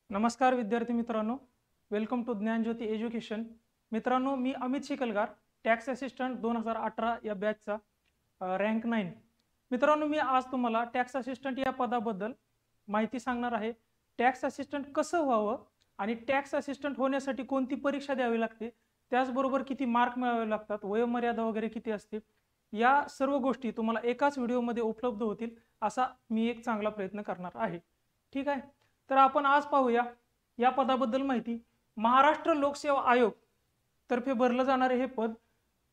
नमस्कार विद्यार्थी मित्रांनो, वेलकम टू ज्ञानज्योती एज्युकेशन. मित्रांनो, मी अमित शिकलगार, टॅक्स असिस्टंट 2018 या बॅचचा रँक 9. मित्रांनो, मी आज तुम्हाला टॅक्स असिस्टंट या पदाबद्दल माहिती सांगणार आहे. टॅक्स असिस्टंट कसं व्हावं आणि टॅक्स असिस्टंट होण्यासाठी कोणती परीक्षा द्यावी लागते, त्याचबरोबर किती मार्क मिळवावे लागतात, वयोमर्यादा वगैरे किती असते, या सर्व गोष्टी तुम्हाला एकाच व्हिडिओमध्ये उपलब्ध होतील असा मी एक चांगला प्रयत्न करणार आहे. ठीक आहे, तर आपण आज पाहूया या पदाबद्दल माहिती. महाराष्ट्र लोकसेवा आयोग तर्फे भरलं जाणारे हे पद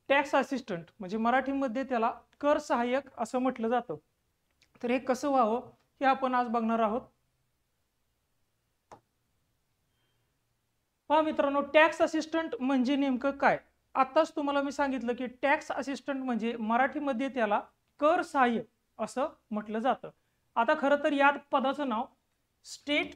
टॅक्स असिस्टंट, म्हणजे मराठीमध्ये त्याला कर सहाय्यक असं म्हटलं जातं. तर हे कसं व्हावं हे आपण आज बघणार आहोत. पहा मित्रांनो, टॅक्स असिस्टंट म्हणजे नेमकं काय. आताच तुम्हाला मी सांगितलं की टॅक्स असिस्टंट म्हणजे मराठीमध्ये त्याला कर सहाय्यक असं म्हटलं जातं. आता खरं तर या पदाचं नाव स्टेट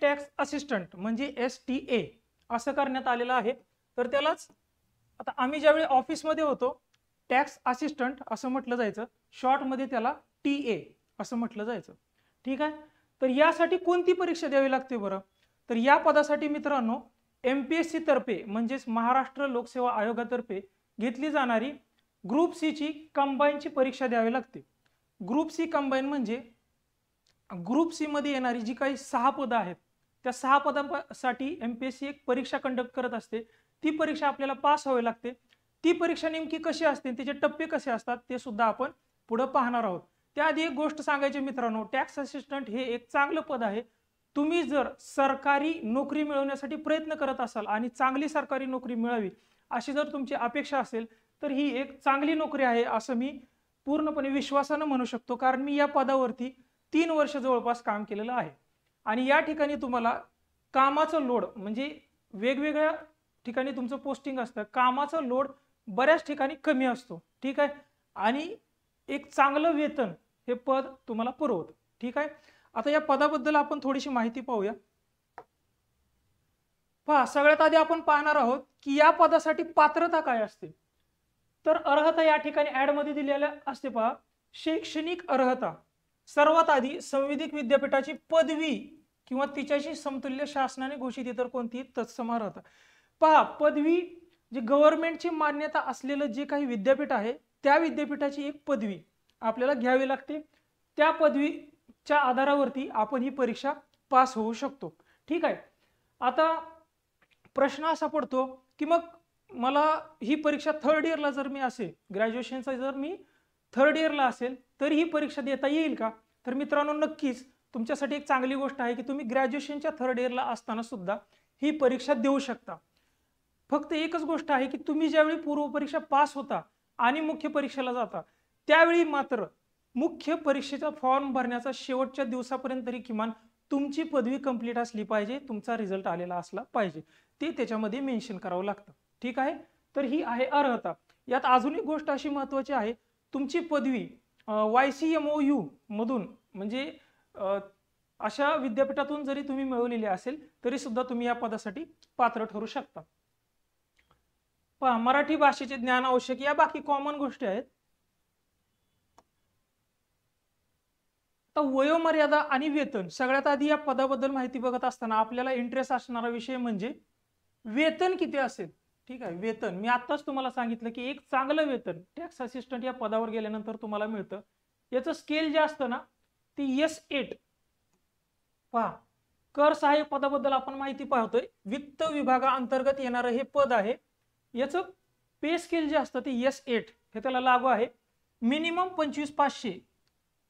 टॅक्स असिस्टंट म्हणजे STA असं करण्यात आलेलं आहे. तर त्यालाच आता आम्ही ज्यावेळी ऑफिसमध्ये होतो टॅक्स असिस्टंट असं म्हटलं जायचं, शॉर्टमध्ये त्याला TA असं म्हटलं जायचं. ठीक आहे, तर यासाठी कोणती परीक्षा द्यावी लागते बरं. तर या पदासाठी मित्रांनो MPSC तर्फे म्हणजेच महाराष्ट्र लोकसेवा आयोगातर्फे घेतली जाणारी ग्रुप C ची कंबाईनची परीक्षा द्यावी लागते. ग्रुप C कंबाईन म्हणजे ग्रुप सी मध्ये येणारी जी काही 6 पदं आहेत त्या 6 पदांसाठी MPSC एक परीक्षा कंडक्ट करत असते. ती परीक्षा आपल्याला पास व्हावी लागते. ती परीक्षा नेमकी कशी असते, त्याचे टप्पे कसे असतात ते सुद्धा आपण पुढे पाहणार आहोत. त्याआधी एक गोष्ट सांगायची मित्रांनो, टॅक्स असिस्टंट हे एक चांगलं पद आहे. तुम्ही जर सरकारी नोकरी मिळवण्यासाठी प्रयत्न करत असाल आणि चांगली सरकारी नोकरी मिळावी अशी जर तुमची अपेक्षा असेल तर ही एक चांगली नोकरी आहे असं मी पूर्णपणे विश्वासानं म्हणू शकतो. कारण मी या पदावरती 3 वर्ष जवळपास काम केलेलं आहे. आणि या ठिकाणी तुम्हाला कामाचं लोड म्हणजे वेगवेगळ्या ठिकाणी तुमचं पोस्टिंग असतं, कामाचं लोड बऱ्याच ठिकाणी कमी असतो. ठीक आहे, आणि एक चांगलं वेतन हे पद तुम्हाला पुरवतं. ठीक आहे, आता या पदाबद्दल आपण थोडीशी माहिती पाहूया. पहा, सगळ्यात आधी आपण पाहणार आहोत की या पदासाठी पात्रता काय असते. तर अर्हता या ठिकाणी ऍड मध्ये दिलेल्या असते. पहा, शैक्षणिक अर्हता सर्वात आधी संविधिक विद्यापीठाची पदवी किंवा तिच्याशी समतुल्य शासनाने घोषित इतर कोणतीही तत्सम अर्हता. पहा, पदवी जे गव्हर्नमेंटची मान्यता असलेलं जे काही विद्यापीठ आहे त्या विद्यापीठाची एक पदवी आपल्याला घ्यावी लागते. त्या पदवीच्या आधारावरती आपण ही परीक्षा पास होऊ शकतो. ठीक आहे, आता प्रश्न असा पडतो की मग मला ही परीक्षा थर्ड इयरला जर मी असेल, ग्रॅज्युएशनचा जर मी थर्ड इयरला असेल तर ही परीक्षा देता येईल का. तर मित्रांनो, नक्कीच तुमच्यासाठी एक चांगली गोष्ट आहे की तुम्ही ग्रॅज्युएशनच्या थर्ड इयरला असताना सुद्धा ही परीक्षा देऊ शकता. फक्त एकच गोष्ट आहे की तुम्ही ज्यावेळी पूर्व परीक्षा पास होता आणि मुख्य परीक्षेला जाता त्यावेळी मात्र मुख्य परीक्षेचा फॉर्म भरण्याचा शेवटच्या दिवसापर्यंत तरी किमान तुमची पदवी कंप्लीट असली पाहिजे, तुमचा रिझल्ट आलेला असला पाहिजे, ते त्याच्यामध्ये मेन्शन करावं लागतं. ठीक आहे, तर ही आहे अर्हता. यात अजून एक गोष्ट अशी महत्त्वाची आहे, तुमची पदवी YCMOU मधून म्हणजे अशा विद्यापीठातून जरी तुम्ही मिळवलेली असेल तरी सुद्धा तुम्ही या पदासाठी पात्र ठरू शकता. पहा, मराठी भाषेचे ज्ञान आवश्यक, या बाकी कॉमन गोष्टी आहेत. आता वयोमर्यादा आणि वेतन. सगळ्यात आधी या पदाबद्दल माहिती बघत असताना आपल्याला इंटरेस्ट असणारा विषय म्हणजे वेतन किती असेल. ठीक आहे, वेतन मी आत्ताच तुम्हाला सांगितलं की एक चांगलं वेतन टॅक्स असिस्टंट या पदावर गेल्यानंतर तुम्हाला मिळतं. याचं स्केल जे असतं ना ते S8. पहा, कर सहाय्यक पदाबद्दल आपण माहिती पाहतोय. वित्त विभागाअंतर्गत येणारं हे पद आहे. याचं पे स्केल जे असतं ते S8 हे त्याला लागू आहे. मिनिमम 25,500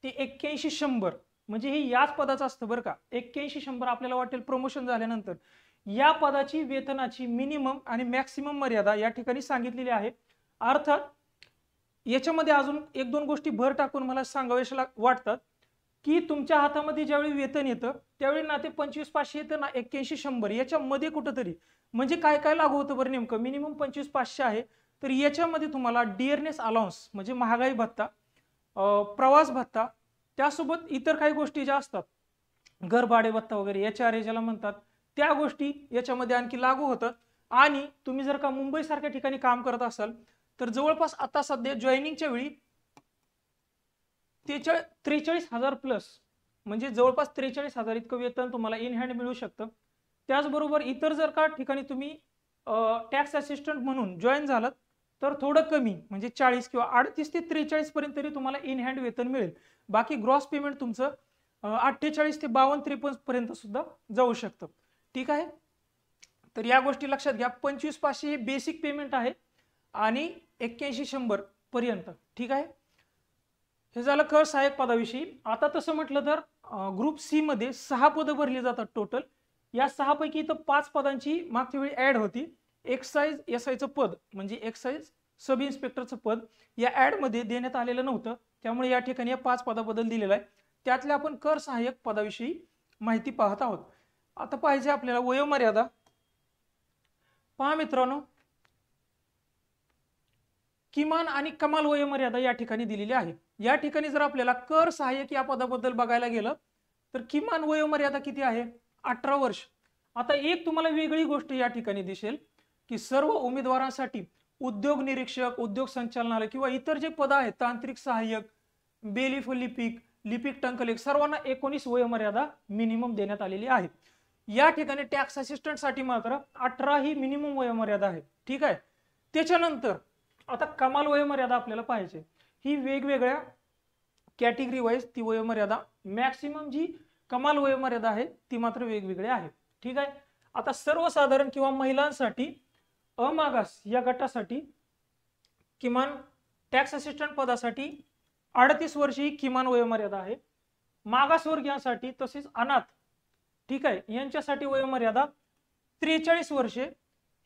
ते 81,100 म्हणजे हे याच पदाचं असतं बरं का. 81,100 आपल्याला वाटेल प्रमोशन झाल्यानंतर. या पदाची वेतनाची मिनिमम आणि मॅक्सिमम मर्यादा या ठिकाणी सांगितलेली आहे. अर्थात याच्यामध्ये अजून एक दोन गोष्टी भर टाकून मला सांगाव्याशा वाटतात की तुमच्या हातामध्ये ज्यावेळी वेतन येतं त्यावेळी ना ते 25,500 येतं ना 81,100 याच्यामध्ये कुठंतरी म्हणजे काय काय लागू होतं बरं. नेमकं मिनिमम 25,500 आहे, तर याच्यामध्ये तुम्हाला डिअरनेस अलाउन्स म्हणजे महागाई भत्ता, प्रवास भत्ता, त्यासोबत इतर काही गोष्टी ज्या असतात घर भाडे भत्ता वगैरे HRA ज्याला म्हणतात त्या गोष्टी याच्यामध्ये आणखी लागू होतात. आणि तुम्ही जर का मुंबई सारख्या ठिकाणी काम करत असाल तर जवळपास आता सध्या जॉईनिंगच्या वेळी 43,000 प्लस म्हणजे जवळपास 43,000 इतकं वेतन तुम्हाला इन हँड मिळू शकतं. त्याचबरोबर इतर जर का ठिकाणी तुम्ही टॅक्स असिस्टंट म्हणून जॉईन झालात तर थोडं कमी म्हणजे 40 किंवा 38 ते 43 पर्यंत तरी तुम्हाला इन हँड वेतन मिळेल. बाकी ग्रॉस पेमेंट तुमचं 48 ते 52-53 पर्यंत सुद्धा जाऊ शकतं. ठीक आहे. तर या गोष्टी लक्षात घ्या. 25,500 हे बेसिक पेमेंट आहे आणि 81,100 पर्यंत. ठीक आहे. हे झालं कर सहाय्यक पदाविषयी. आता तसं म्हटलं तर ग्रुप सी मध्ये 6 पदं भरली जातात टोटल. या 6 पैकी तर 5 पदांची मागच्या वेळी ऍड होती. एक्साइज एसआयचं पद म्हणजे एक्साइज सब इन्स्पेक्टरचं पद या ऍड मध्ये देण्यात आलेलं नव्हतं, त्यामुळे या ठिकाणी या 5 पदाबद्दल दिलेलं आहे. त्यातल्या आपण कर सहाय्यक पदाविषयी माहिती पाहत आहोत. आता पाहिजे आपल्याला वयोमर्यादा. पहा मित्रांनो, किमान आणि कमाल वयोमर्यादा या ठिकाणी दिलेली आहे. या ठिकाणी जर आपल्याला कर सहाय्यक या पदाबद्दल बघायला गेलं तर किमान वयोमर्यादा किती आहे? 18 वर्ष. आता एक तुम्हाला वेगळी गोष्ट या ठिकाणी दिसेल की सर्व उमेदवारांसाठी उद्योग निरीक्षक, उद्योग संचालनालय किंवा इतर जे पद आहेत, तांत्रिक सहाय्यक, बेलिफ लिपिक, लिपिक टंकलेख, सर्वांना 19 वयोमर्यादा मिनिमम देण्यात आलेली आहे. या ठिकाणी टॅक्स असिस्टंट साठी मात्र 18 ही मिनिमम वयोमर्यादा आहे. ठीक आहे. त्याच्यानंतर आता कमाल वयोमर्यादा आपल्याला पाहिजे. ही वेगवेगळ्या कॅटेगरी वाईज ती वयोमर्यादा, मॅक्सिमम जी कमाल वयोमर्यादा आहे ती मात्र वेगवेगळी आहे. ठीक आहे. आता सर्वसाधारण किंवा महिलांसाठी अमागास या गटासाठी किमान टॅक्स असिस्टंट पदासाठी 38 वर्ष ही किमान वयोमर्यादा आहे. मागासवर्गीयांसाठी तसेच अनाथ, ठीक आहे, यांच्यासाठी वयोमर्यादा 43 वर्षे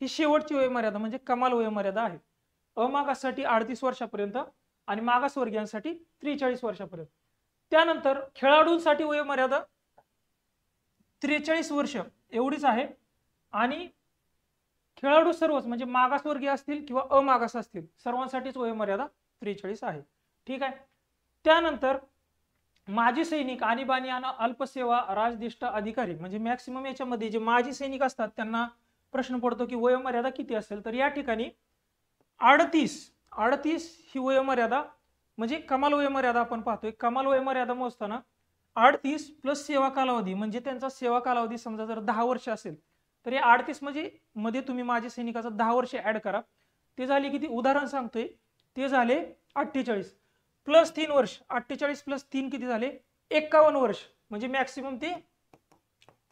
ही शेवटची वयोमर्यादा म्हणजे कमाल वयोमर्यादा आहे. अमागाससाठी 38 वर्षापर्यंत आणि मागासवर्गीयांसाठी 43 वर्षापर्यंत. त्यानंतर खेळाडूंसाठी वयोमर्यादा 43 वर्ष एवढीच आहे आणि खेळाडू सर्वच म्हणजे मागासवर्गीय असतील किंवा अमागास असतील सर्वांसाठीच वयोमर्यादा 43 आहे. ठीक आहे. त्यानंतर माजी सैनिक, आणीबाणी आणि अल्पसेवा राजदिष्ट अधिकारी म्हणजे मॅक्सिमम याच्यामध्ये जे माजी सैनिक असतात त्यांना प्रश्न पडतो की वयोमर्यादा किती असेल, तर या ठिकाणी 38 ही वयोमर्यादा म्हणजे कमाल वयोमर्यादा आपण पाहतोय. कमाल वयोमर्यादा मोजताना 38 प्लस सेवा कालावधी म्हणजे त्यांचा सेवा कालावधी समजा जर 10 वर्ष असेल तर या 38 म्हणजे मध्ये तुम्ही माजी सैनिकाचा 10 वर्ष ऍड करा. ते झाले किती? उदाहरण सांगतोय, ते झाले 48 प्लस 3 वर्ष. 48 प्लस 3 किती झाले? 51 वर्ष. म्हणजे मॅक्सिमम ते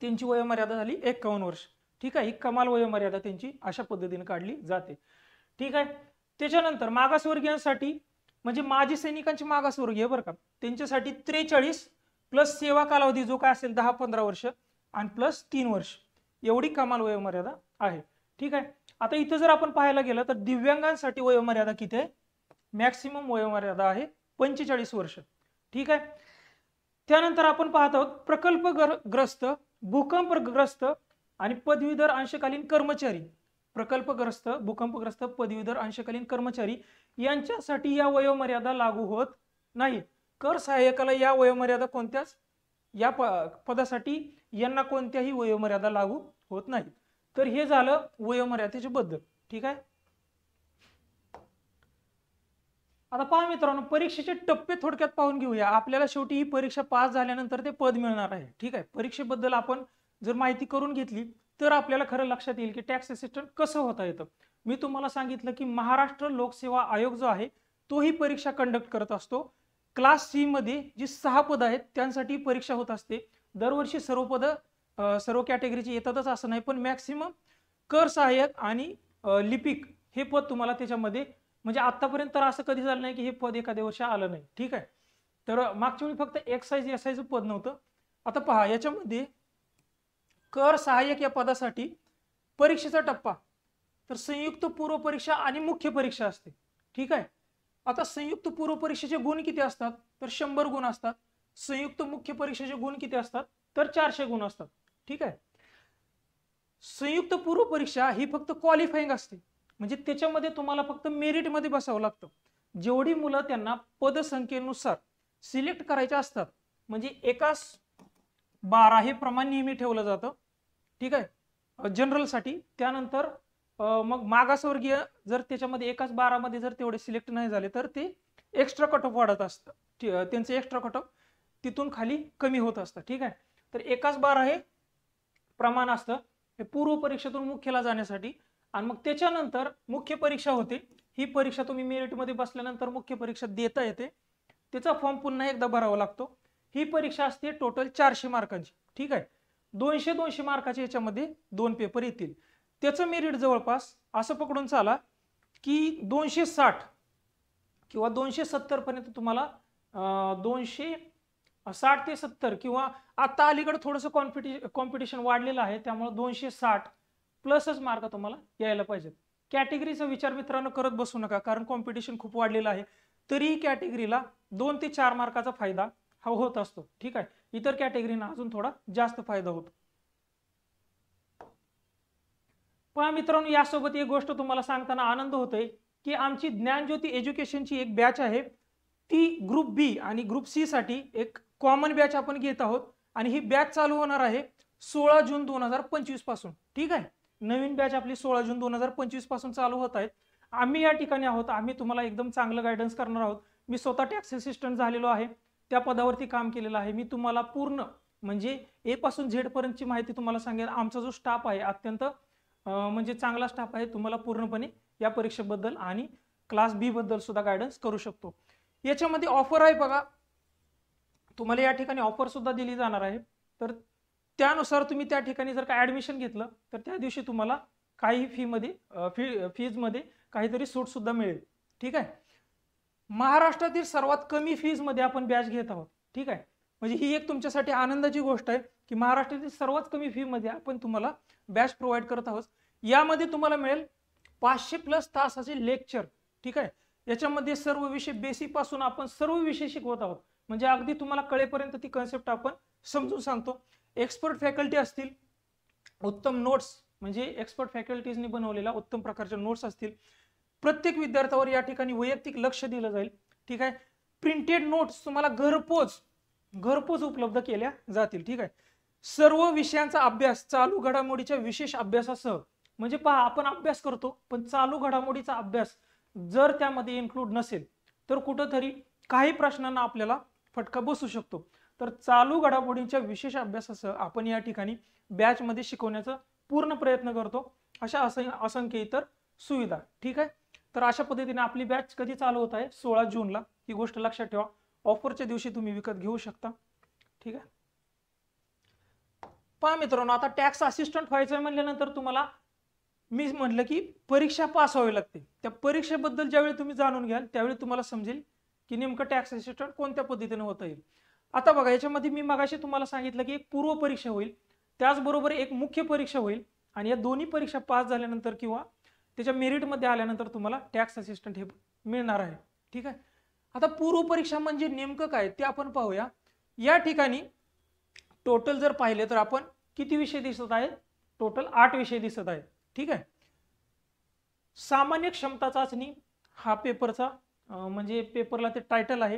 त्यांची वयोमर्यादा झाली 51 वर्ष. ठीक आहे. ही कमाल वयोमर्यादा त्यांची अशा पद्धतीने काढली जाते. ठीक आहे. त्याच्यानंतर मागासवर्गीयांसाठी म्हणजे माजी सैनिकांची मागासवर्गीय बरं का, त्यांच्यासाठी 43 प्लस सेवा कालावधी जो काय असेल 10-15 वर्ष आणि प्लस 3 वर्ष एवढी कमाल वयोमर्यादा आहे. ठीक आहे. आता इथं जर आपण पाहायला गेलं तर दिव्यांगांसाठी वयोमर्यादा किती आहे? मॅक्सिमम वयोमर्यादा आहे 45 वर्ष. ठीक आहे. त्यानंतर आपण पाहत आहोत प्रकल्पग्रस्त, भूकंपग्रस्त आणि पदवीधर अंशकालीन कर्मचारी. प्रकल्पग्रस्त, भूकंपग्रस्त, पदवीधर अंशकालीन कर्मचारी यांच्यासाठी या वयोमर्यादा लागू होत नाहीत. कर सहाय्यकाला या वयोमर्यादा कोणत्याच या पदासाठी यांना कोणत्याही वयोमर्यादा लागू होत नाही. तर हे झालं वयोमर्यादेच्या बद्दल. ठीक आहे. आता पहा मित्रांनो, परीक्षेचे टप्पे थोडक्यात पाहून घेऊया. आपल्याला शेवटी ही परीक्षा पास झाल्यानंतर ते पद मिळणार आहे. ठीक आहे. परीक्षेबद्दल आपण जर माहिती करून घेतली तर आपल्याला खरं लक्षात येईल की टॅक्स असिस्टंट कसं होता येतं. मी तुम्हाला सांगितलं की महाराष्ट्र लोकसेवा आयोग जो आहे तो ही परीक्षा कंडक्ट करत असतो. क्लास सी मध्ये जी 6 पद आहेत त्यांसाठी परीक्षा होत असते. दरवर्षी सर्व पद सर्व कॅटेगरीची येतातच असं नाही, पण मॅक्सिमम कर सहाय्यक आणि लिपिक हे पद तुम्हाला त्याच्यामध्ये म्हणजे आतापर्यंत तर असं कधी झालं नाही की हे पद एखाद्या वर्षी आलं नाही. ठीक आहे. तर मागच्या वेळी फक्त एक्साइज एसआयचं पद नव्हतं. आता पहा याच्यामध्ये कर सहाय्यक या पदासाठी परीक्षेचा टप्पा तर संयुक्त पूर्व परीक्षा आणि मुख्य परीक्षा असते. ठीक आहे. आता संयुक्त पूर्व परीक्षेचे गुण किती असतात? तर 100 गुण असतात. संयुक्त मुख्य परीक्षेचे गुण किती असतात? तर 400 गुण असतात. ठीक आहे. संयुक्त पूर्व परीक्षा ही फक्त क्वालिफाईंग असते म्हणजे त्याच्यामध्ये तुम्हाला फक्त मेरिट मध्ये बसावं लागतं. जेवढी मुलं त्यांना पदसंख्येनुसार सिलेक्ट करायचे असतात म्हणजे एकास 12 हे प्रमाण नेहमी ठेवलं जातं. ठीक आहे. जनरल साठी. त्यानंतर मग मागासवर्गीय जर त्याच्यामध्ये एकाच 12 मध्ये जर तेवढे सिलेक्ट नाही झाले तर ते एक्स्ट्रा कट ऑफ वाढत असतं, त्यांचं एक्स्ट्रा कट ऑफ तिथून खाली कमी होत असतं. ठीक आहे, तर एकाच 12 हे प्रमाण असतं हे पूर्व परीक्षेतून मुख्यला जाण्यासाठी. आणि मग त्याच्यानंतर मुख्य परीक्षा होते. ही परीक्षा तुम्ही मेरिटमध्ये बसल्यानंतर मुख्य परीक्षा देता येते, त्याचा फॉर्म पुन्हा एकदा भरावा लागतो. ही परीक्षा असते टोटल 400 मार्कांची. ठीक आहे, 200 मार्काचे याच्यामध्ये 2 पेपर येतील. त्याचं मेरिट जवळपास असं पकडून चाला की 260 किंवा 270 पर्यंत तुम्हाला 260 ते 70 किंवा आता अलीकडे थोडंसं कॉम्पिटिशन वाढलेलं आहे, त्यामुळे 260 प्लसच मार्क तुम्हाला यायला पाहिजेत. कॅटेगरीचा विचार मित्रांनो करत बसू नका, कारण कॉम्पिटिशन खूप वाढलेलं आहे. तरी कॅटेगरीला 2 ते 4 मार्काचा फायदा हा होत असतो. ठीक आहे, इतर कॅटेगरीना अजून थोडा जास्त फायदा होतो. पहा मित्रांनो, यासोबत एक गोष्ट तुम्हाला सांगताना आनंद होतोय की आमची ज्ञानज्योती एज्युकेशनची एक बॅच आहे, ती ग्रुप बी आणि ग्रुप सी साठी एक कॉमन बॅच आपण घेत आहोत. आणि ही बॅच चालू होणार आहे 16 जून 2025 पासून. ठीक आहे, नवीन बॅच आपली 16 जून 2025 पासून चालू होत आहे. आम्ही या ठिकाणी आहोत, आम्ही तुम्हाला एकदम चांगलं गायडन्स करणार आहोत. मी स्वतः टॅक्स असिस्टंट झालेलो आहे, त्या पदावरती काम केलेलं आहे. मी तुम्हाला पूर्ण म्हणजे ए पासून झेड पर्यंतची माहिती तुम्हाला सांगेन. आमचा जो स्टाफ आहे अत्यंत म्हणजे चांगला स्टाफ आहे, तुम्हाला पूर्णपणे या परीक्षेबद्दल आणि क्लास बी बद्दल सुद्धा गायडन्स करू शकतो. याच्यामध्ये ऑफर आहे बघा, तुम्हाला या ठिकाणी ऑफर सुद्धा दिली जाणार आहे. तर त्यानुसार तुम्ही त्या ठिकाणी जर का ऍडमिशन घेतलं तर त्या दिवशी तुम्हाला काही फीजमध्ये काहीतरी सूट सुद्धा मिळेल. ठीक आहे, महाराष्ट्रातील सर्वात कमी फीज मध्ये आपण बॅच घेत आहोत. ठीक आहे, म्हणजे ही एक तुमच्यासाठी आनंदाची गोष्ट आहे की महाराष्ट्रातील सर्वात कमी फी मध्ये आपण तुम्हाला बॅच प्रोव्हाइड करत आहोत. यामध्ये तुम्हाला मिळेल 500+ तासाचे लेक्चर. ठीक आहे, याच्यामध्ये सर्व विषय बेसिक पासून आपण सर्व विषय शिकवत आहोत, म्हणजे अगदी तुम्हाला कळेपर्यंत ती कन्सेप्ट आपण समजून सांगतो. एक्सपर्ट फॅकल्टी असतील, उत्तम नोट्स म्हणजे एक्सपर्ट फॅकल्टीजनी बनवलेल्या उत्तम प्रकारच्या नोट्स असतील. प्रत्येक विद्यार्थ्यावर या ठिकाणी वैयक्तिक लक्ष दिलं जाईल. ठीक आहे, प्रिंटेड नोट्स तुम्हाला घरपोच उपलब्ध केल्या जातील. ठीक आहे, सर्व विषयांचा अभ्यास चालू घडामोडीच्या विशेष अभ्यासासह, म्हणजे पहा आपण अभ्यास करतो पण चालू घडामोडीचा अभ्यास जर त्यामध्ये इन्क्लूड नसेल तर कुठंतरी काही प्रश्नांना आपल्याला फटका बसू शकतो. तर चालू घडामोडींच्या विशेष अभ्यासासह आपण या ठिकाणी बॅच मध्ये शिकवण्याचा पूर्ण प्रयत्न करतो. अशा असंख्य इतर सुविधा. ठीक आहे, तर अशा पद्धतीने आपली बॅच कधी चालू होत आहे 16 जूनला, ही गोष्ट लक्षात ठेवा. ऑफरच्या दिवशी तुम्ही विकत घेऊ शकता. ठीक आहे, पहा मित्रांनो, आता टॅक्स असिस्टंट व्हायचं म्हणल्यानंतर तुम्हाला मी म्हटलं की परीक्षा पास व्हावी लागते. त्या परीक्षेबद्दल ज्यावेळी तुम्ही जाणून घ्याल त्यावेळी तुम्हाला समजेल की नेमकं टॅक्स असिस्टंट कोणत्या पद्धतीने होता येईल. आता बघा, याच्यामध्ये मी मगाशी तुम्हाला सांगितलं की एक पूर्व परीक्षा होईल, त्याचबरोबर एक मुख्य परीक्षा होईल. आणि या दोन्ही परीक्षा पास झाल्यानंतर किंवा त्याच्या मेरिटमध्ये आल्यानंतर तुम्हाला टॅक्स असिस्टंट हे मिळणार आहे. ठीक आहे, आता पूर्व परीक्षा म्हणजे नेमकं काय ते आपण पाहूया. या ठिकाणी टोटल जर पाहिले तर आपण किती विषय दिसत आहेत, टोटल 8 विषय दिसत आहेत. ठीक आहे, सामान्य क्षमता चाचणी हा पेपरचा म्हणजे पेपरला ते टायटल आहे.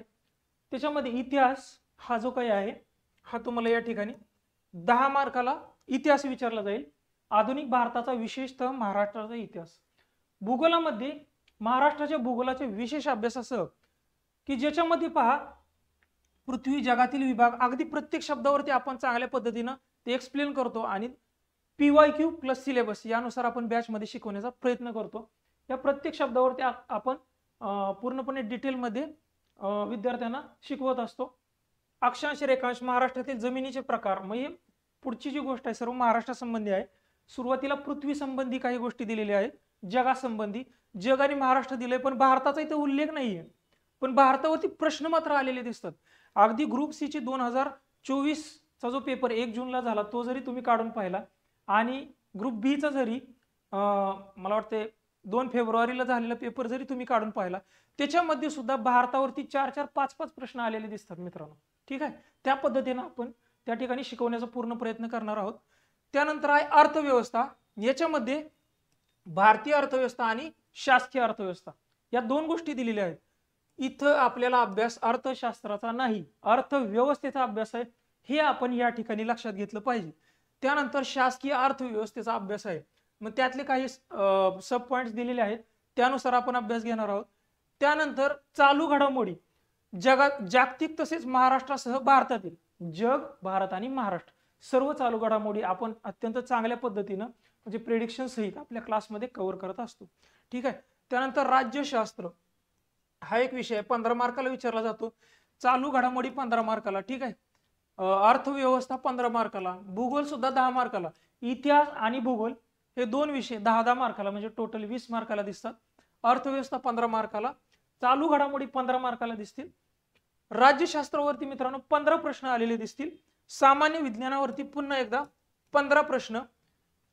त्याच्यामध्ये इतिहास हा जो काही आहे हा तुम्हाला या ठिकाणी 10 मार्काला इतिहास विचारला जाईल. आधुनिक भारताचा विशेषतः महाराष्ट्राचा इतिहास. भूगोलामध्ये महाराष्ट्राच्या भूगोलाच्या विशेष अभ्यासासह की ज्याच्यामध्ये पहा पृथ्वी जगातील विभाग अगदी प्रत्येक शब्दावरती आपण चांगल्या पद्धतीनं ते एक्सप्लेन करतो आणि PYQ प्लस सिलेबस यानुसार आपण बॅच मध्ये शिकवण्याचा प्रयत्न करतो. या प्रत्येक शब्दावरती आपण पूर्णपणे डिटेलमध्ये विद्यार्थ्यांना शिकवत असतो. अक्षांश रेखांश, महाराष्ट्रातील जमिनीचे प्रकार, म्हणजे पुढची जी गोष्ट आहे सर्व महाराष्ट्रासंबंधी आहे. सुरुवातीला पृथ्वी संबंधी काही गोष्टी दिलेल्या आहेत, जगासंबंधी. जग आणि महाराष्ट्र दिलंय पण भारताचा इथे उल्लेख नाहीये, पण भारतावरती प्रश्न मात्र आलेले दिसतात. अगदी ग्रुप सी ची 2024 चा जो पेपर 1 जूनला झाला तो जरी तुम्ही काढून पाहिला आणि ग्रुप बी चा जरी मला वाटते 2 फेब्रुवारीला झालेला पेपर जरी तुम्ही काढून पाहिला त्याच्यामध्ये सुद्धा भारतावरती 4-4, 5-5 प्रश्न आलेले दिसतात मित्रांनो. ठीक आहे, त्या पद्धतीने आपण त्या ठिकाणी शिकवण्याचा पूर्ण प्रयत्न करणार आहोत. त्यानंतर आहे अर्थव्यवस्था. याच्यामध्ये भारतीय अर्थव्यवस्था आणि शासकीय अर्थव्यवस्था या 2 गोष्टी दिलेल्या आहेत. इथं आपल्याला अभ्यास अर्थशास्त्राचा नाही, अर्थव्यवस्थेचा अभ्यास आहे, हे आपण या ठिकाणी लक्षात घेतलं पाहिजे. त्यानंतर शासकीय अर्थव्यवस्थेचा अभ्यास आहे. मग त्यातले काही सब पॉइंट्स दिलेले आहेत, त्यानुसार आपण अभ्यास घेणार आहोत. त्यानंतर चालू घडामोडी जगात, जागतिक तसेच महाराष्ट्रासह भारतातील, जग, भारत आणि महाराष्ट्र सर्व चालू घडामोडी आपण अत्यंत चांगल्या पद्धतीनं म्हणजे प्रेडिक्शन सहित आपल्या क्लासमध्ये कव्हर करत असतो. ठीक आहे. त्यानंतर राज्यशास्त्र हा एक विषय 15 मार्काला विचारला जातो. चालू घडामोडी 15 मार्काला. ठीक आहे. अर्थव्यवस्था 15 मार्काला, भूगोल सुद्धा 10 मार्काला, इतिहास आणि भूगोल हे दोन विषय 10-10 मार्काला म्हणजे टोटल 20 मार्काला दिसतात. अर्थव्यवस्था 15 मार्काला, चालू घडामोडी 15 मार्काला दिसतील. राज्यशास्त्रावरती मित्रांनो 15 प्रश्न आलेले दिसतील. सामान्य विज्ञानावरती पुन्हा एकदा 15 प्रश्न,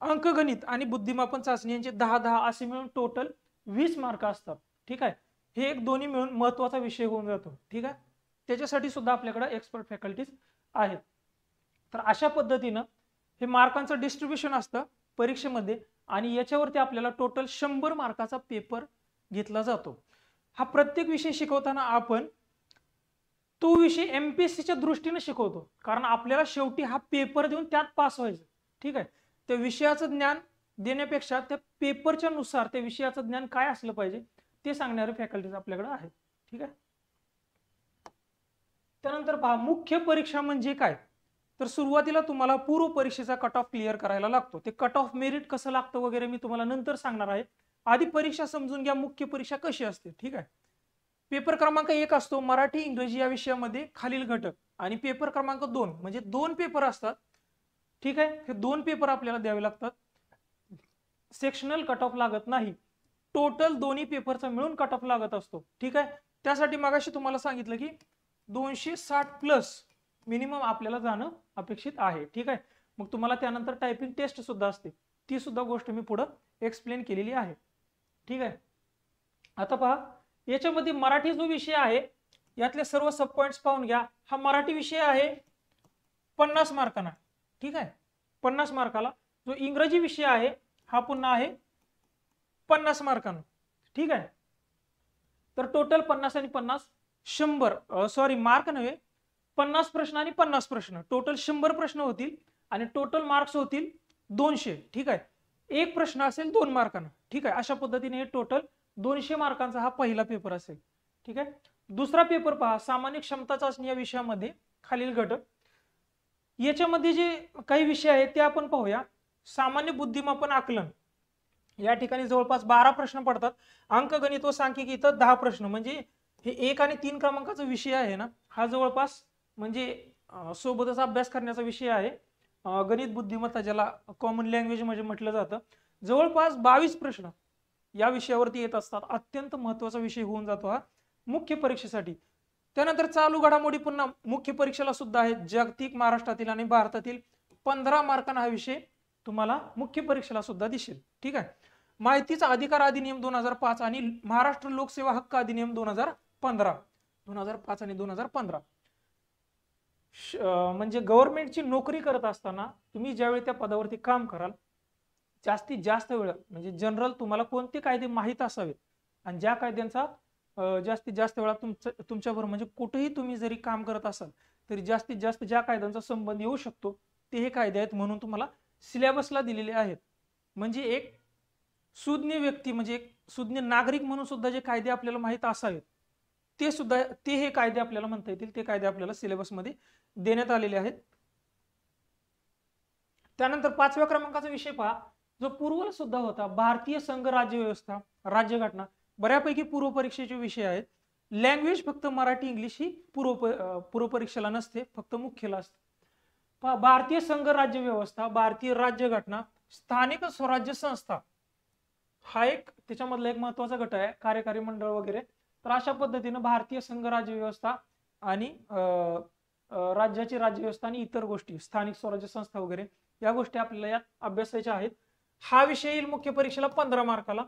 अंकगणित आणि बुद्धिमापन चाचणी यांचे 10-10 असे मिळून टोटल 20 मार्क असतात. ठीक आहे. हे एक दोन्ही मिळून महत्वाचा विषय होऊन जातो. ठीक आहे. त्याच्यासाठी सुद्धा आपल्याकडे एक्सपर्ट फॅकल्टीज आहेत. तर अशा पद्धतीनं हे मार्कांचं डिस्ट्रीब्युशन असतं परीक्षेमध्ये आणि याच्यावरती आपल्याला टोटल 100 मार्काचा पेपर घेतला जातो. हा प्रत्येक विषय शिकवताना आपण तो विषय एमपीएससीच्या दृष्टीने शिकवतो, कारण आपल्याला शेवटी हा पेपर देऊन त्यात पास व्हायचं. ठीक आहे. त्या विषयाचं ज्ञान देण्यापेक्षा त्या पेपरच्या नुसार त्या विषयाचं ज्ञान काय असलं पाहिजे ते सांगणारे फॅकल्टीज आपल्याकडे आहेत. ठीक आहे. त्यानंतर पहा, मुख्य परीक्षा म्हणजे काय. तर सुरुवातीला तुम्हाला पूर्व परीक्षेचा कट ऑफ क्लिअर करायला लागतो. ते कट ऑफ मेरिट कसं लागतं वगैरे मी तुम्हाला नंतर सांगणार आहे. आधी परीक्षा समजून घ्या, मुख्य परीक्षा कशी असते. ठीक आहे. पेपर क्रमांक 1 असतो मराठी इंग्रजी या विषयामध्ये खालील घटक, आणि पेपर क्रमांक 2 म्हणजे 2 पेपर असतात. ठीक आहे. हे 2 पेपर आपल्याला द्यावे लागतात. सेक्शनल कट ऑफ लागत नाही, टोटल दोन्ही पेपरचा मिळून कट ऑफ लागत असतो. ठीक आहे. त्यासाठी मगाशी तुम्हाला सांगितलं की 260 प्लस मिनिमम आपल्याला जाणं अपेक्षित आहे. ठीक आहे. मग तुम्हाला त्यानंतर टायपिंग टेस्ट सुद्धा असते, ती सुद्धा गोष्ट मी पुढे एक्सप्लेन केलेली आहे. ठीक आहे. आता पहा, याच्यामध्ये मराठी जो विषय आहे यातले सर्व सब पॉइंट्स पाहून घ्या. हा मराठी विषय आहे 50 मार्कांना. ठीक आहे. 50 मार्काला. जो इंग्रजी विषय आहे हा पुन्हा आहे 50 मार्कांना. ठीक आहे. तर टोटल 50 आणि 50 100, सॉरी मार्क नव्हे, 50 प्रश्न आणि 50 प्रश्न, टोटल 100 प्रश्न होतील आणि टोटल मार्क्स होतील 200. ठीक आहे. एक प्रश्न असेल 2 मार्कांना. ठीक आहे. अशा पद्धतीने हे टोटल 200 मार्कांचा हा पहिला पेपर असेल. ठीक आहे. दुसरा पेपर पहा, सामान्य क्षमता चाचणी या विषयामध्ये खालील घटक. याच्यामध्ये जे काही विषय आहेत ते आपण पाहूया. सामान्य बुद्धिमापन आकलन या ठिकाणी जवळपास 12 प्रश्न पडतात. अंकगणित व सांख्यिकी इथं 10 प्रश्न, म्हणजे हे 1 आणि 3 क्रमांकाचा विषय आहे ना, हा जवळपास म्हणजे सोबतच अभ्यास करण्याचा विषय आहे. गणित बुद्धिमत्ता ज्याला कॉमन लँग्वेज म्हणजे म्हटलं जातं. जवळपास 22 प्रश्न या विषयावरती येत असतात. अत्यंत महत्वाचा विषय होऊन जातो हा मुख्य परीक्षेसाठी. त्यानंतर चालू घडामोडी पुन्हा मुख्य परीक्षेला सुद्धा आहे. जागतिक, महाराष्ट्रातील आणि भारतातील 15 मार्कांना हा विषय तुम्हाला मुख्य परीक्षेला सुद्धा दिसेल. ठीक आहे. माहितीचा अधिकार अधिनियम 2005 आणि महाराष्ट्र लोकसेवा हक्क अधिनियम 2005 आणि 2015. म्हणजे गव्हर्नमेंटची नोकरी करत असताना तुम्ही ज्यावेळी त्या पदावरती काम कराल, जास्तीत जास्त वेळ म्हणजे जनरल तुम्हाला कोणते कायदे माहीत असावेत आणि ज्या कायद्यांचा जास्तीत जास्त वेळा तुमच्याबरोबर म्हणजे कुठेही तुम्ही जरी काम करत असाल तरी जास्तीत जास्त ज्या कायद्यांचा संबंध येऊ शकतो ते हे कायदे आहेत म्हणून तुम्हाला सिलेबसला दिलेले आहेत. म्हणजे एक सुज्ञ व्यक्ती म्हणजे एक सुज्ञ नागरिक म्हणून सुद्धा जे कायदे आपल्याला माहीत असावेत ते हे कायदे आपल्याला म्हणता येतील. ते कायदे आपल्याला सिलेबसमध्ये देण्यात आलेले आहेत. त्यानंतर 5व्या क्रमांकाचा विषय पहा, जो पूर्वला सुद्धा होता, भारतीय संघ राज्य व्यवस्था राज्यघटना. बऱ्यापैकी पूर्व परीक्षेचे विषय आहेत. लँग्वेज फक्त मराठी इंग्लिश ही पूर्व परीक्षेला नसते, फक्त मुख्यला असते. पहा, भारतीय संघ राज्य व्यवस्था, भारतीय राज्यघटना, स्थानिक स्वराज्य संस्था हा एक त्याच्यामधला एक महत्वाचा घटक आहे, कार्यकारी मंडळ वगैरे. तर अशा पद्धतीने भारतीय संघ राज्य व्यवस्था आणि राज्याची राज्य व्यवस्था आणि इतर गोष्टी, स्थानिक स्वराज्य संस्था वगैरे या गोष्टी आपल्याला यात अभ्यासायच्या आहेत. हा विषय येईल मुख्य परीक्षेला 15 मार्काला.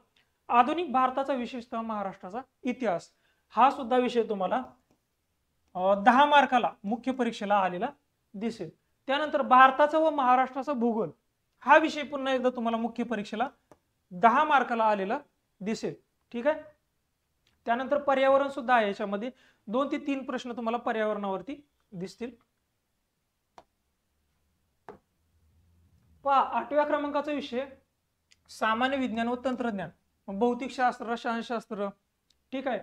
आधुनिक भारताचा, विशेषतः महाराष्ट्राचा इतिहास, हा सुद्धा विषय तुम्हाला 10 मार्काला मुख्य परीक्षेला आलेला दिसेल. त्यानंतर भारताचा व महाराष्ट्राचा भूगोल हा विषय पुन्हा एकदा तुम्हाला मुख्य परीक्षेला 10 मार्काला आलेला दिसेल. ठीक आहे. त्यानंतर पर्यावरण सुद्धा आहे, याच्यामध्ये 2 ते 3 प्रश्न तुम्हाला पर्यावरणावरती दिसतील. पहा, 8व्या क्रमांकाचा विषय सामान्य विज्ञान व तंत्रज्ञान, भौतिकशास्त्र, रसायनशास्त्र, ठीक आहे,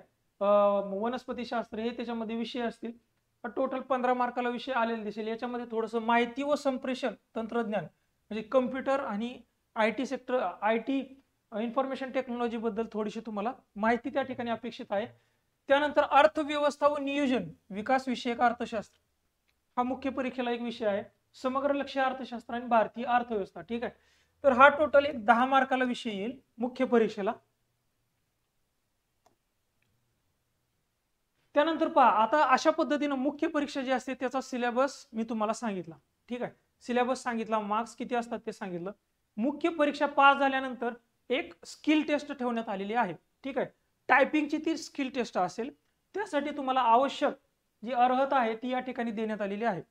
वनस्पतीशास्त्र, हे त्याच्यामध्ये विषय असतील. टोटल 15 मार्काला विषय आलेले दिसेल. याच्यामध्ये थोडंसं माहिती व संप्रेषण तंत्रज्ञान म्हणजे कम्प्युटर आणि IT sector, IT information technology बद्दल थोडीशी तुम्हाला माहिती त्या ठिकाणी अपेक्षित आहे. त्यानंतर अर्थव्यवस्था व नियोजन विकास विषयक अर्थशास्त्र हा मुख्य परीक्षेला एक विषय आहे. समग्र लक्ष्य अर्थशास्त्र आणि भारतीय अर्थव्यवस्था, ठीक आहे. तर हा टोटल एक 10 मार्काला विषय येईल मुख्य परीक्षेला. त्यानंतर पहा, आता अशा पद्धतीने मुख्य परीक्षा जी असते त्याचा सिलेबस मी तुम्हाला सांगितला, ठीक आहे. सिलेबस सांगितला, मार्क्स किती असतात ते सांगितलं. मुख्य परीक्षा पास झाल्यानंतर एक स्किल टेस्ट ठेवण्यात आलेली आहे, ठीक आहे. टायपिंगची ती स्किल टेस्ट असेल. त्यासाठी तुम्हाला आवश्यक जी अर्हता आहे ती या ठिकाणी देण्यात आलेली आहे.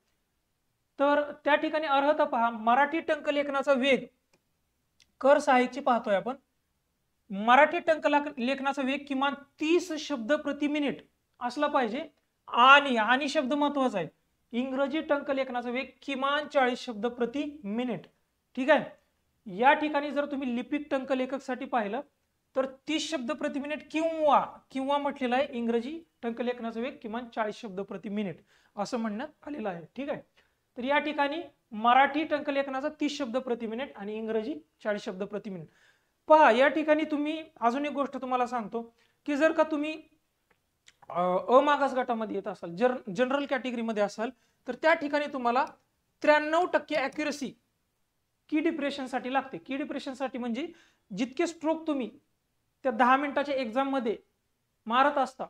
तर त्या ठिकाणी अर्हता पहा, मराठी टंकलेखनाचा वेग, कर सहाय्यची पाहतोय आपण. मराठी टंकलेखनाचा वेग किमान 30 शब्द प्रति मिनिट असला पाहिजे. आणि शब्द महत्वाचा आहे, इंग्रजी टंकलेखनाचा वेग किमान 40 शब्द प्रति मिनिट, ठीक आहे. या ठिकाणी जर तुम्ही लिपिक टंकलेखकसाठी पाहिलं तर 30 शब्द प्रति मिनिट किंवा म्हटलेलं आहे इंग्रजी टंकलेखनाचा वेग किमान 40 शब्द प्रति मिनिट असं म्हणण्यात आलेलं आहे, ठीक आहे. तर या ठिकाणी मराठी टंकलेखनाचा 30 शब्द प्रति मिनिट आणि इंग्रजी 40 शब्द प्रति मिनिट. पहा, या ठिकाणी तुम्ही अजून एक गोष्ट तुम्हाला सांगतो की जर का तुम्ही अमागास गटामध्ये येत असाल, जनरल कॅटेगरीमध्ये असाल, तर त्या ठिकाणी तुम्हाला 93% ॲक्युरसी की डिप्रेशनसाठी लागते. की डिप्रेशनसाठी म्हणजे जितके स्ट्रोक तुम्ही त्या 10 मिनिटाच्या एक्झाम मध्ये मारत असता,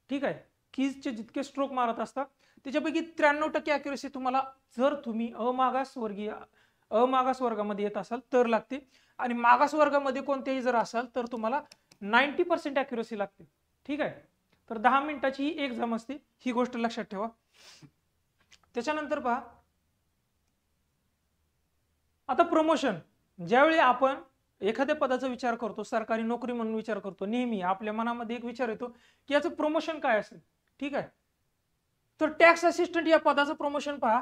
ठीक आहे, कीजचे जितके स्ट्रोक मारत असता त्याच्यापैकी 93% ॲक्युरसी तुम्हाला जर तुम्ही अमागास वर्गामध्ये येत असाल तर लागते. आणि मागास वर्गामध्ये कोणतेही जर असाल तर तुम्हाला 90% ॲक्युरसी लागते, ठीक आहे. तर 10 मिनिटाची ही एक्झाम असते, ही गोष्ट लक्षात ठेवा. त्याच्यानंतर पहा, आता प्रमोशन, ज्यावेळी आपण एखाद्या पदाचा विचार करतो, सरकारी नोकरी म्हणून विचार करतो, नेहमी आपल्या मनामध्ये एक विचार येतो की याचं प्रमोशन काय असेल, ठीक आहे. तर टॅक्स असिस्टंट या पदाचं प्रमोशन पहा,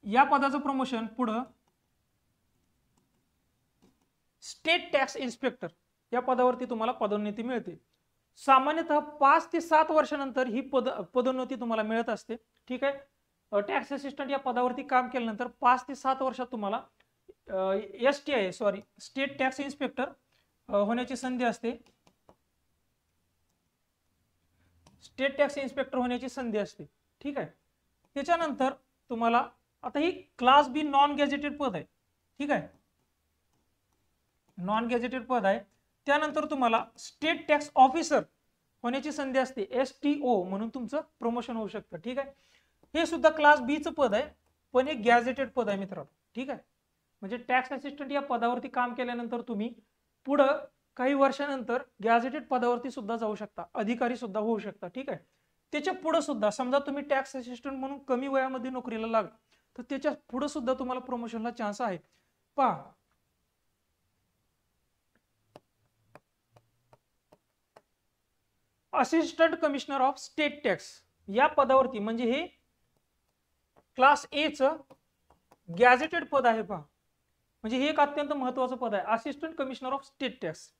या पदाचं प्रमोशन पुढं स्टेट टॅक्स इन्स्पेक्टर या पदावरती तुम्हाला पदोन्नती मिळते. सामान्यतः 5 ते 7 वर्षानंतर ही पदोन्नती तुम्हाला मिळत असते, ठीक आहे. टॅक्स असिस्टंट या पदावरती काम केल्यानंतर 5 ते 7 वर्षात तुम्हाला स्टेट टॅक्स इन्स्पेक्टर होण्याची संधी असते. स्टेट टॅक्स इन्स्पेक्टर होण्याची संधी असते, ठीक आहे. त्याच्यानंतर तुम्हाला आता ही क्लास बी नॉन गॅजेटेड पद आहे, ठीक आहे, नॉन गॅजेटेड पद आहे. त्यानंतर तुम्हाला स्टेट टॅक्स ऑफिसर होण्याची संधी असते, STO म्हणून तुमचं प्रमोशन होऊ शकतं, ठीक आहे. हे सुद्धा क्लास बी चं पद आहे, पण एक गॅजेटेड पद आहे मित्रांनो, ठीक आहे. म्हणजे टॅक्स असिस्टंट या पदावरती काम केल्यानंतर तुम्ही पुढं काही वर्षानंतर गॅजेटेड पदावरती सुद्धा जाऊ शकता, अधिकारी सुद्धा होऊ शकता, ठीक आहे. त्याच्या पुढे सुद्धा समजा तुम्ही टॅक्स असिस्टंट म्हणून कमी वयामध्ये नोकरीला लागला तर त्याच्या पुढे सुद्धा तुम्हाला प्रमोशनला चान्स आहे. पहा, assistant commissioner of state tax या पदावरती, म्हणजे हे क्लास ए चं गॅजेटेड पद आहे. पहा, म्हणजे हे एक अत्यंत महत्वाचं पद आहे, assistant commissioner of state tax.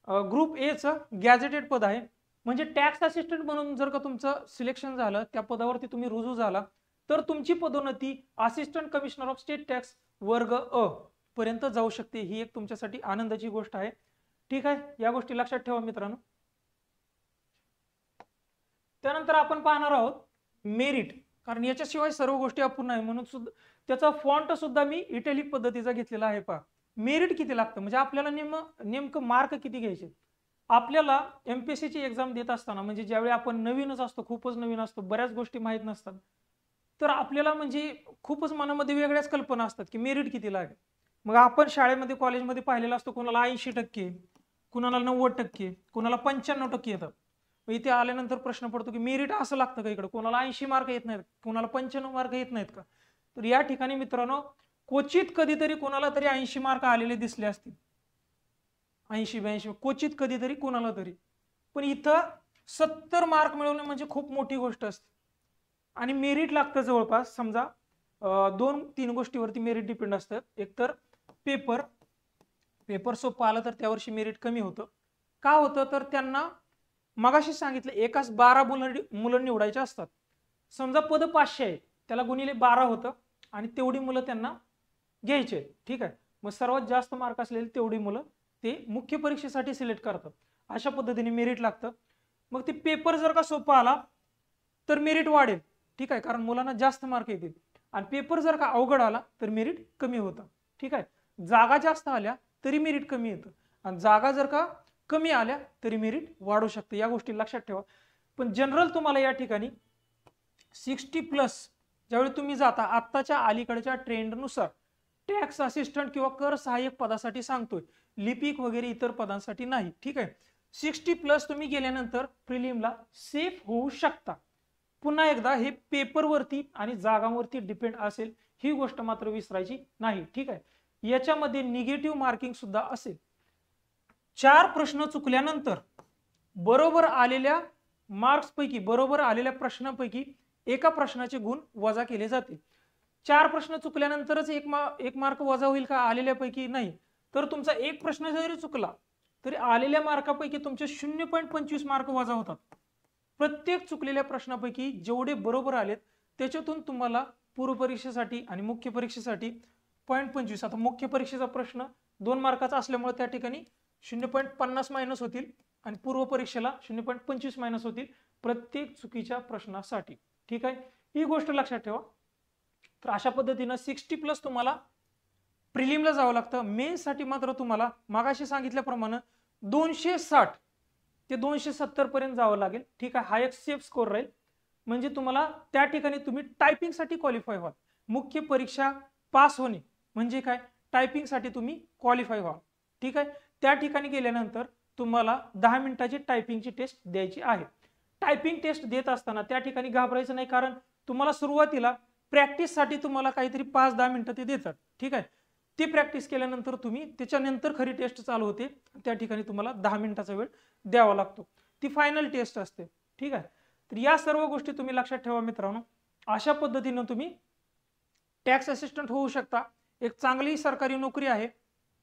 Group A चं गॅजेटेड पद आहे. म्हणजे टॅक्स असिस्टंट म्हणून जर का तुमचं सिलेक्शन झालं, त्या पदावरती तुम्ही रुजू झाला तर तुमची पदोन्नती assistant commissioner of state tax वर्ग अ पर्यंत जाऊ शकते. ही एक तुमच्यासाठी आनंदाची गोष्ट आहे, ठीक आहे. या गोष्टी लक्षात ठेवा मित्रांनो. त्यानंतर आपण पाहणार आहोत मेरिट, कारण याच्याशिवाय सर्व गोष्टी अपूर्ण आहे, म्हणून सुद्धा त्याचा फॉन्ट सुद्धा मी इटॅलिक पद्धतीचा घेतलेला आहे. पहा, मेरिट किती लागतं, म्हणजे आपल्याला नेमकं मार्क किती घ्यायचे. आपल्याला MPSC ची एक्झाम देत असताना, म्हणजे ज्यावेळी आपण नवीनच असतो, खूपच नवीन असतो, बऱ्याच गोष्टी माहीत नसतात, तर आपल्याला म्हणजे खूपच मनामध्ये वेगळ्याच कल्पना असतात की मेरिट किती लागेल. मग आपण शाळेमध्ये कॉलेजमध्ये पाहिलेला असतो, कोणाला 80%, कुणाला 90%, कुणाला 95% येतं. इथे आल्यानंतर प्रश्न पडतो की मेरिट असं लागतं का इकडे, कोणाला 80 मार्क येत नाहीत, कोणाला 95 मार्क येत नाहीत का. तर या ठिकाणी मित्रांनो क्वचित कधीतरी कोणाला तरी 80 मार्क आलेले दिसले असतील, 80-82 क्वचित कधीतरी कोणाला तरी, पण इथं 70 मार्क मिळवणे म्हणजे खूप मोठी गोष्ट असते. आणि मेरिट लागतं जवळपास समजा 2-3 गोष्टीवरती मेरिट डिपेंड असतं. एक तर पेपर सोपं आलं तर त्या वर्षी मेरिट कमी होतं. का होतं तर त्यांना मगाशी सांगितलं एकाच 12 मुलं निवडायचे असतात. समजा पद 500 आहे, त्याला गुणिले 12 होतं आणि तेवढी मुलं त्यांना घ्यायचे. ठीक आहे, मग सर्वात जास्त मार्क असलेली तेवढी मुलं ते मुख्य परीक्षेसाठी सिलेक्ट करतात. अशा पद्धतीने मेरिट लागतं. मग ते पेपर जर का सोपा आला तर मेरिट वाढेल. ठीक आहे, कारण मुलांना जास्त मार्क येतील. आणि पेपर जर का अवघड आला तर मेरिट कमी होतं. ठीक आहे, जागा जास्त आल्या तरी मेरिट कमी येतं आणि जागा जर का कमी आल्या तरी मेरिट वाढू शकते. या गोष्टी लक्षात ठेवा. पण जनरल तुम्हाला या ठिकाणी 60+ ज्यावेळी तुम्ही जाता आत्ताच्या अलीकडच्या ट्रेंडनुसार टॅक्स असिस्टंट किंवा कर सहाय्यक पदासाठी सांगतोय, लिपिक वगैरे इतर पदांसाठी नाही. ठीक आहे, 60+ तुम्ही गेल्यानंतर प्रिलिमला सेफ होऊ शकता. पुन्हा एकदा हे पेपरवरती आणि जागांवरती डिपेंड असेल, ही गोष्ट मात्र विसरायची नाही. ठीक आहे, याच्यामध्ये निगेटिव्ह मार्किंग सुद्धा असेल. 4 प्रश्न चुकल्यानंतर बरोबर आलेल्या मार्क्स पैकी बरोबर आलेल्या प्रश्नांपैकी एका प्रश्नाचे गुण वजा केले जातील. 4 प्रश्न चुकल्यानंतरच एक मार्क वजा होईल का आलेल्यापैकी? नाही. तर तुमचा एक प्रश्न जरी चुकला तरी आलेल्या मार्कापैकी तुमचे 0.25 मार्क वजा होतात. प्रत्येक चुकलेल्या प्रश्नापैकी जेवढे बरोबर आलेत त्याच्यातून तुम्हाला पूर्व परीक्षेसाठी आणि मुख्य परीक्षेसाठी 0.25, आता मुख्य परीक्षेचा प्रश्न 2 मार्काचा असल्यामुळे त्या ठिकाणी 0.50 मायनस होतील आणि पूर्व परीक्षेला 0.25 मायनस होतील प्रत्येक चुकीच्या प्रश्नासाठी. ठीक आहे, ही गोष्ट लक्षात ठेवा. तर अशा पद्धतीनं 60+ तुम्हाला प्रिलिमला जावं लागतं. मेन्ससाठी मात्र तुम्हाला मागाशी सांगितल्याप्रमाणे 260 ते 270 पर्यंत जावं लागेल. ठीक आहे, हा एक सेफ स्कोर राहील. म्हणजे तुम्हाला त्या ठिकाणी तुम्ही टायपिंगसाठी क्वालिफाय व्हाल. मुख्य परीक्षा पास होणे म्हणजे काय, टायपिंगसाठी तुम्ही क्वालिफाय व्हाल. ठीक आहे, त्या ठिकाणी गेल्यानंतर तुम्हाला 10 मिनिटाची टायपिंगची टेस्ट द्यायची आहे. टायपिंग टेस्ट देत असताना त्या ठिकाणी घाबरायचं नाही, कारण तुम्हाला सुरुवातीला प्रॅक्टिससाठी तुम्हाला काहीतरी 5-10 मिनिटं ते देतात. ठीक आहे, ती प्रॅक्टिस केल्यानंतर तुम्ही त्याच्यानंतर खरी टेस्ट चालू होते, त्या ठिकाणी तुम्हाला 10 मिनिटाचा वेळ द्यावा लागतो. ती फायनल टेस्ट असते. ठीक आहे, तर या सर्व गोष्टी तुम्ही लक्षात ठेवा मित्रांनो. अशा पद्धतीनं तुम्ही टॅक्स असिस्टंट होऊ शकता. एक चांगली सरकारी नोकरी आहे.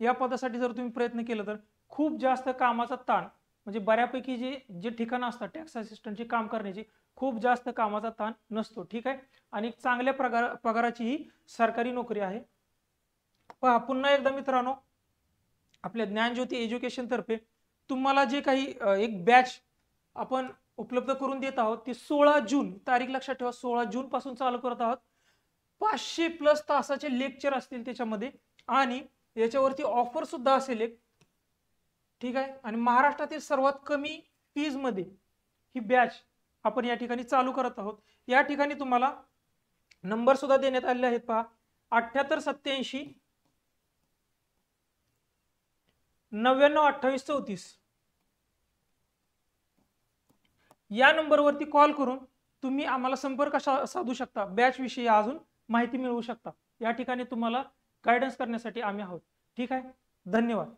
या पदासाठी जर तुम्ही प्रयत्न केला तर खूप जास्त कामाचा ताण, म्हणजे बऱ्यापैकी जे ठिकाणं असतात टॅक्स असिस्टंटची काम करण्याची, खूप जास्त कामाचा ताण नसतो. ठीक आहे, आणि चांगल्या पगाराची ही सरकारी नोकरी आहे. पहा पुन्हा एकदा मित्रांनो, आपल्या ज्ञानज्योती एज्युकेशन तर्फे तुम्हाला जे काही एक बॅच आपण उपलब्ध करून देत आहोत ती 16 जून, तारीख लक्षात ठेवा, 16 जून पासून चालू करत आहोत. 500+ तासाचे लेक्चर असतील त्याच्यामध्ये आणि याच्यावरती ऑफर सुद्धा असेल एक. ठीक आहे, आणि महाराष्ट्रातील सर्वात कमी फीज मध्ये ही बॅच आपण या ठिकाणी चालू करत आहोत. या ठिकाणी तुम्हाला नंबर सुद्धा देण्यात आलेले आहेत. पहा 7887 99 28 34 या नंबरवरती कॉल करून तुम्ही आम्हाला संपर्क साधू शकता. बॅच विषयी अजून माहिती मिळवू शकता. या ठिकाणी तुम्हाला गायडन्स करण्यासाठी आम्ही आहोत. ठीक आहे, धन्यवाद.